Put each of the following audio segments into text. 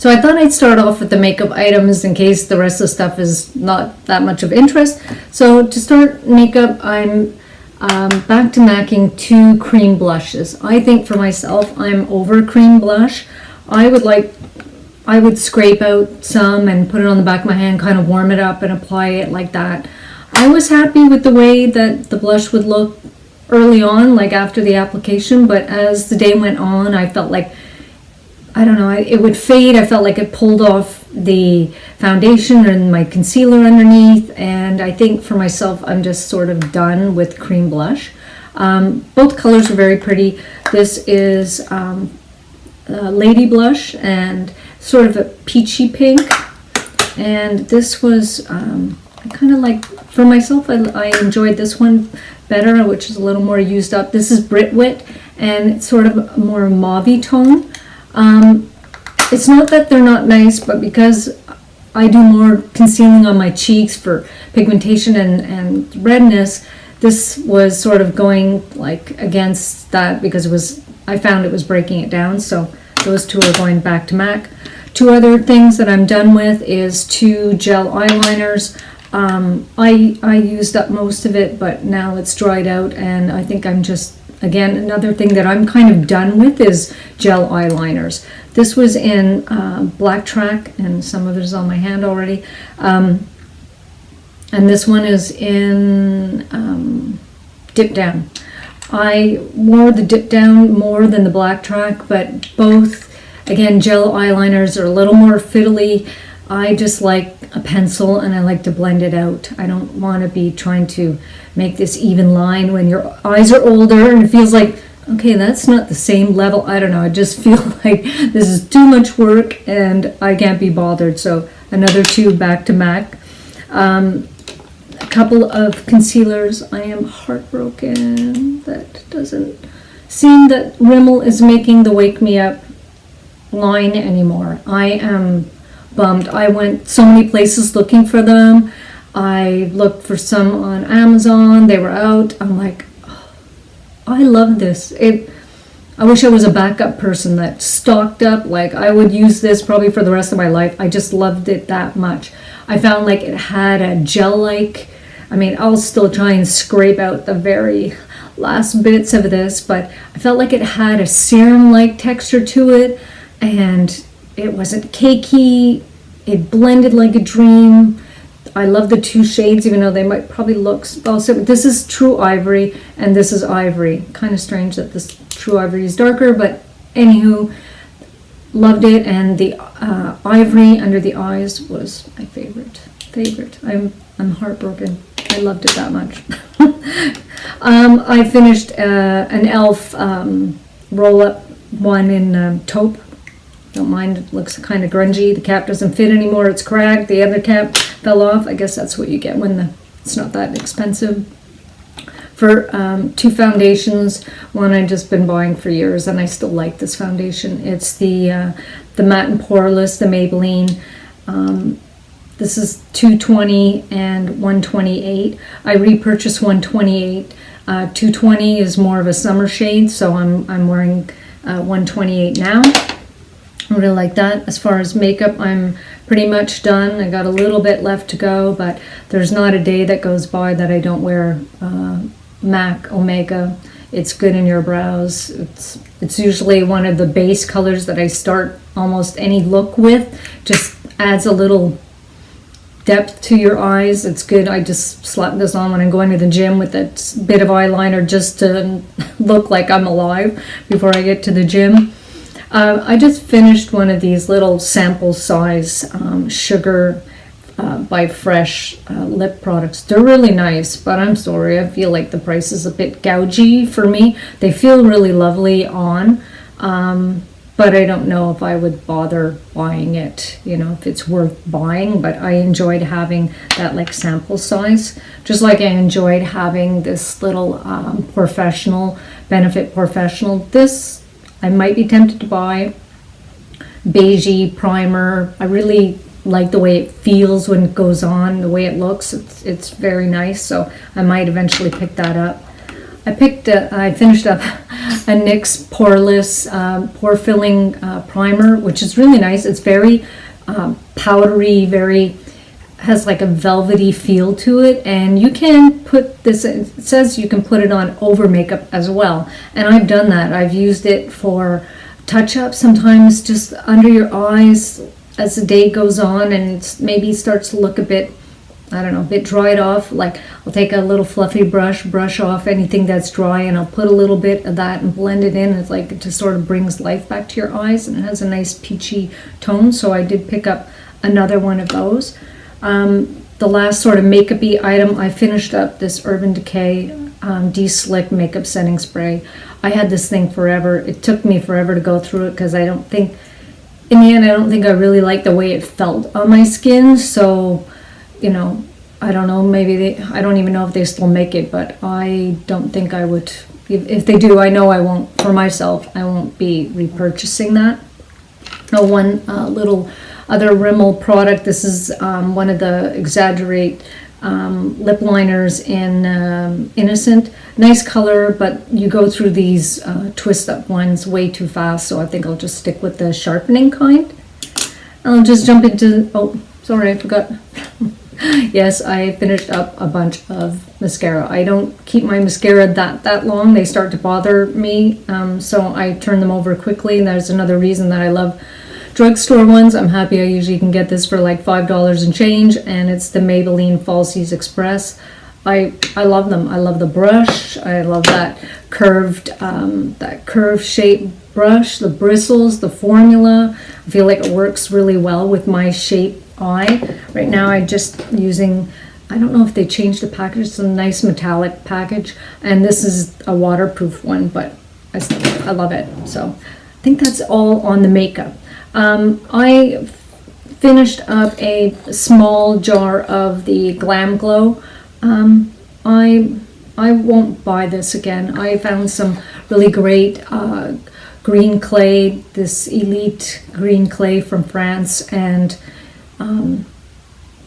So I thought I'd start off with the makeup items in case the rest of the stuff is not that much of interest. So to start makeup, I'm back to MACing 2 cream blushes. I think for myself, I'm over cream blush. I would scrape out some and put it on the back of my hand, kind of warm it up and apply it like that. I was happy with the way that the blush would look early on, like after the application, but as the day went on, I felt like, I don't know, it would fade. I felt like it pulled off the foundation and my concealer underneath, and I think for myself, I'm just sort of done with cream blush. Both colors are very pretty. This is Lady Blush and sort of a peachy pink, and this was I kind of like, for myself, I enjoyed this one better, which is a little more used up. This is Brit Wit, and it's sort of a more mauve tone. It's not that they're not nice, but because I do more concealing on my cheeks for pigmentation and redness, this was sort of going like against that because I found it was breaking it down. So those two are going back to MAC. 2 other things that I'm done with is 2 gel eyeliners. I used up most of it, but now it's dried out, and I think I'm just, again, another thing that I'm kind of done with is gel eyeliners. This was in Black Track, and some of it is on my hand already. And this one is in Dip Down. I wore the Dip Down more than the Black Track, but both, again, gel eyeliners are a little more fiddly. I just like a pencil and I like to blend it out. I don't want to be trying to make this even line when your eyes are older and it feels like, okay, that's not the same level. I don't know. I just feel like this is too much work and I can't be bothered. So another 2 back to MAC. A couple of concealers. I am heartbroken. That doesn't seem that Rimmel is making the Wake Me Up line anymore. I am bummed. I went so many places looking for them. I looked for some on Amazon. They were out. I'm like, oh, I love this. I wish I was a backup person that stocked up. Like, I would use this probably for the rest of my life. I just loved it that much. I found like it had a gel-like, I mean, I'll still try and scrape out the very last bits of this, but I felt like it had a serum-like texture to it, and it wasn't cakey. It blended like a dream. I love the 2 shades, even though they might probably look well similar. This is True Ivory, and this is Ivory. Kind of strange that this True Ivory is darker, but anywho, loved it. And the Ivory under the eyes was my favorite. I'm heartbroken. I loved it that much. I finished an e.l.f. roll-up one in taupe. Don't mind, it looks kind of grungy. The cap doesn't fit anymore, it's cracked. The other cap fell off. I guess that's what you get when it's not that expensive. For 2 foundations, one I've just been buying for years, and I still like this foundation. It's the Matte and Poreless, the Maybelline. This is 220 and 128. I repurchased 128. 220 is more of a summer shade, so I'm wearing 128 now. I really like that. As far as makeup, I'm pretty much done. I got a little bit left to go, but there's not a day that goes by that I don't wear MAC Omega. It's good in your brows. It's usually one of the base colors that I start almost any look with. Just adds a little depth to your eyes. It's good. I just slap this on when I'm going to the gym with that bit of eyeliner just to look like I'm alive before I get to the gym. I just finished one of these little sample size Sugar by Fresh lip products. They're really nice, but I'm sorry, I feel like the price is a bit gougy for me. They feel really lovely on, but I don't know if I would bother buying it, if it's worth buying. But I enjoyed having that like sample size, just like I enjoyed having this little Benefit Professional. This I might be tempted to buy. Beigey primer. I really like the way it feels when it goes on, the way it looks. It's very nice, so I might eventually pick that up. I finished up a NYX poreless pore filling primer, which is really nice. It's very powdery, has like a velvety feel to it, and you can put this, it says you can put it on over makeup as well, and I've done that. I've used it for touch-up sometimes, just under your eyes as the day goes on and it's maybe starts to look a bit, I don't know, a bit dried off. Like I'll take a little fluffy brush off anything that's dry, and I'll put a little bit of that and blend it in. It's like it just sort of brings life back to your eyes, and it has a nice peachy tone. So I did pick up another one of those. The last sort of makeup-y item, I finished up this Urban Decay De-Slick Makeup Setting Spray. I had this thing forever. It took me forever to go through it because I don't think, in the end, I don't think I really liked the way it felt on my skin. So, you know, I don't know, maybe I don't even know if they still make it, but I don't think I would, if they do, I know I won't, for myself, I won't be repurchasing that. One little other Rimmel product. This is one of the Exaggerate lip liners in Innocent. Nice color, but you go through these twist up ones way too fast, so I think I'll just stick with the sharpening kind. I'll just jump into, oh, sorry, I forgot. Yes, I finished up a bunch of mascara. I don't keep my mascara that long. They start to bother me, so I turn them over quickly, and there's another reason that I love drugstore ones. I'm happy I usually can get this for like $5 and change, and it's the Maybelline Falsies Express. I love them. I love the brush. I love that curved shape brush, the bristles, the formula. I feel like it works really well with my shape eye. Right now I'm just using, I don't know if they changed the package. It's a nice metallic package, and this is a waterproof one, but I love it. So I think that's all on the makeup. I finished up a small jar of the Glam Glow. I won't buy this again. I found some really great green clay, this Elite green clay from France, and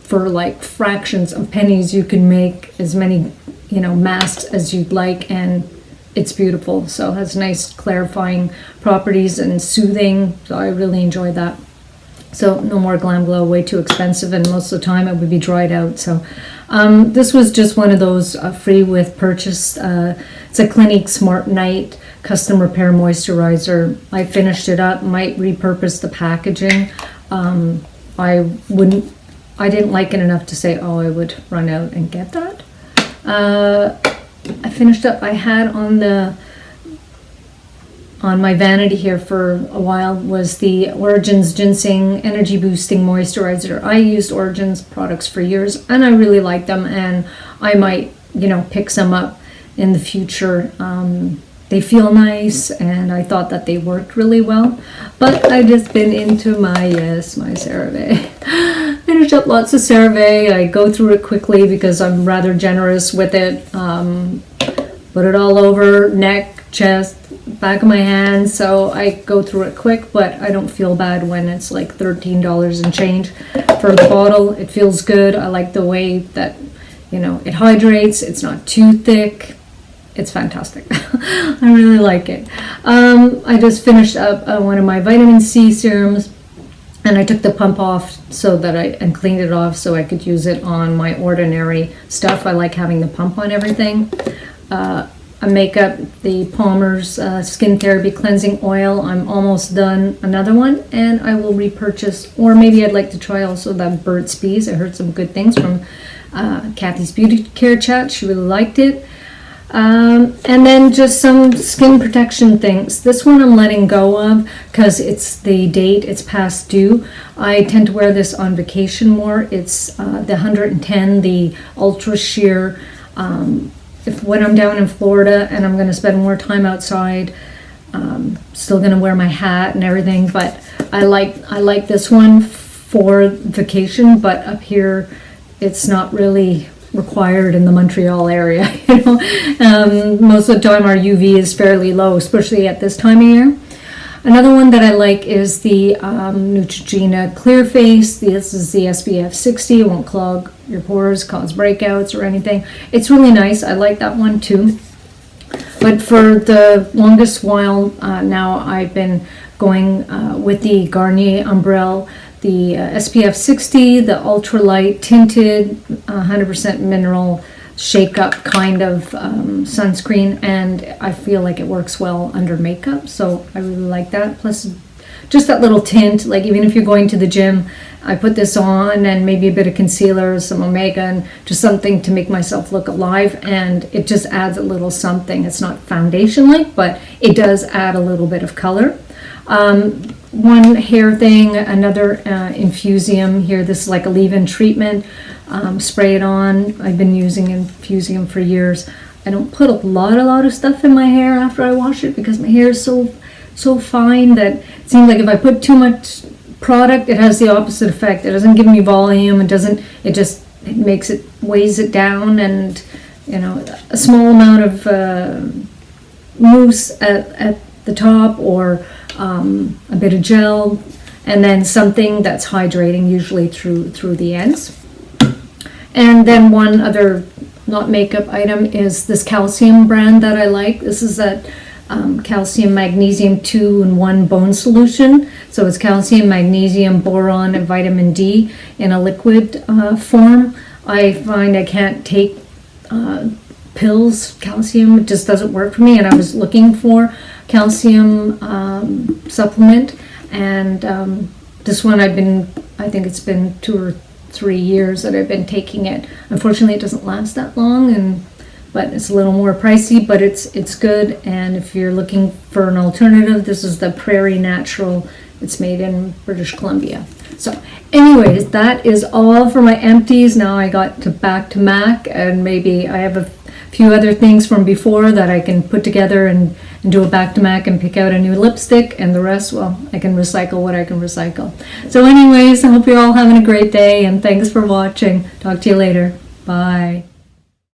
for like fractions of pennies you can make as many, you know, masks as you'd like, and it's beautiful. So it has nice clarifying properties and soothing, so I really enjoy that. So no more Glam Glow, way too expensive, and most of the time it would be dried out. So this was just one of those free with purchase. It's a Clinique Smart Night Custom Repair Moisturizer. I finished it up, might repurpose the packaging. I didn't like it enough to say, oh, I would run out and get that. I finished up, I had on my vanity here for a while was the Origins Ginseng Energy Boosting Moisturizer. I used Origins products for years, and I really like them, and I might, you know, pick some up in the future. They feel nice, and I thought that they worked really well. But I've just been into my CeraVe. Finished up lots of CeraVe. I go through it quickly because I'm rather generous with it. Put it all over, neck, chest, back of my hands, so I go through it quick, but I don't feel bad when it's like $13 and change for the bottle. It feels good. I like the way that, you know, it hydrates. It's not too thick. It's fantastic. I really like it. I just finished up one of my vitamin C serums, and I took the pump off and cleaned it off so I could use it on my ordinary stuff. I like having the pump on everything. A makeup, the Palmer's Skin Therapy Cleansing Oil. I'm almost done another one, and I will repurchase, or maybe I'd like to try also that Burt's Bees. I heard some good things from Kathy's Beauty Care Chat. She really liked it. And then just some skin protection things. This one I'm letting go of because it's the date, it's past due. I tend to wear this on vacation more. It's the 110, the Ultra Sheer. When I'm down in Florida and I'm going to spend more time outside, still going to wear my hat and everything, but I like this one for vacation, but up here it's not really required in the Montreal area. You know, most of the time our UV is fairly low, especially at this time of year. Another one that I like is the Neutrogena Clear Face. This is the SPF 60. It won't clog your pores, cause breakouts or anything. It's really nice. I like that one too. But for the longest while now, I've been going with the Garnier Umbrella, the SPF 60, the ultralight tinted, 100% mineral shake up kind of sunscreen, and I feel like it works well under makeup, so I really like that. Plus just that little tint, like even if you're going to the gym, I put this on and maybe a bit of concealer, some Omega, and just something to make myself look alive, and it just adds a little something. It's not foundation like, but it does add a little bit of color. One hair thing, another Infusium here. This is like a leave-in treatment. Spray it on. I've been using Infusium for years. I don't put a lot of stuff in my hair after I wash it because my hair is so fine that it seems like if I put too much product, it has the opposite effect. It doesn't give me volume. It makes it, weighs it down, and you know, a small amount of mousse at the top, or a bit of gel, and then something that's hydrating, usually through the ends. And then one other not makeup item is this calcium brand that I like. This is a calcium magnesium 2-in-1 bone solution. So it's calcium, magnesium, boron, and vitamin D in a liquid form. I find I can't take pills, calcium, it just doesn't work for me, and I was looking for calcium supplement, and this one I think it's been 2 or 3 years that I've been taking it. Unfortunately, it doesn't last that long, but it's a little more pricey, but it's good. And if you're looking for an alternative, this is the Prairie Natural. It's made in British Columbia. So anyways, that is all for my empties. Now I got to back to MAC, and maybe I have a few other things from before that I can put together and do a back to MAC and pick out a new lipstick, and the rest, well, I can recycle what I can recycle. So anyways, I hope you're all having a great day, and thanks for watching. Talk to you later. Bye.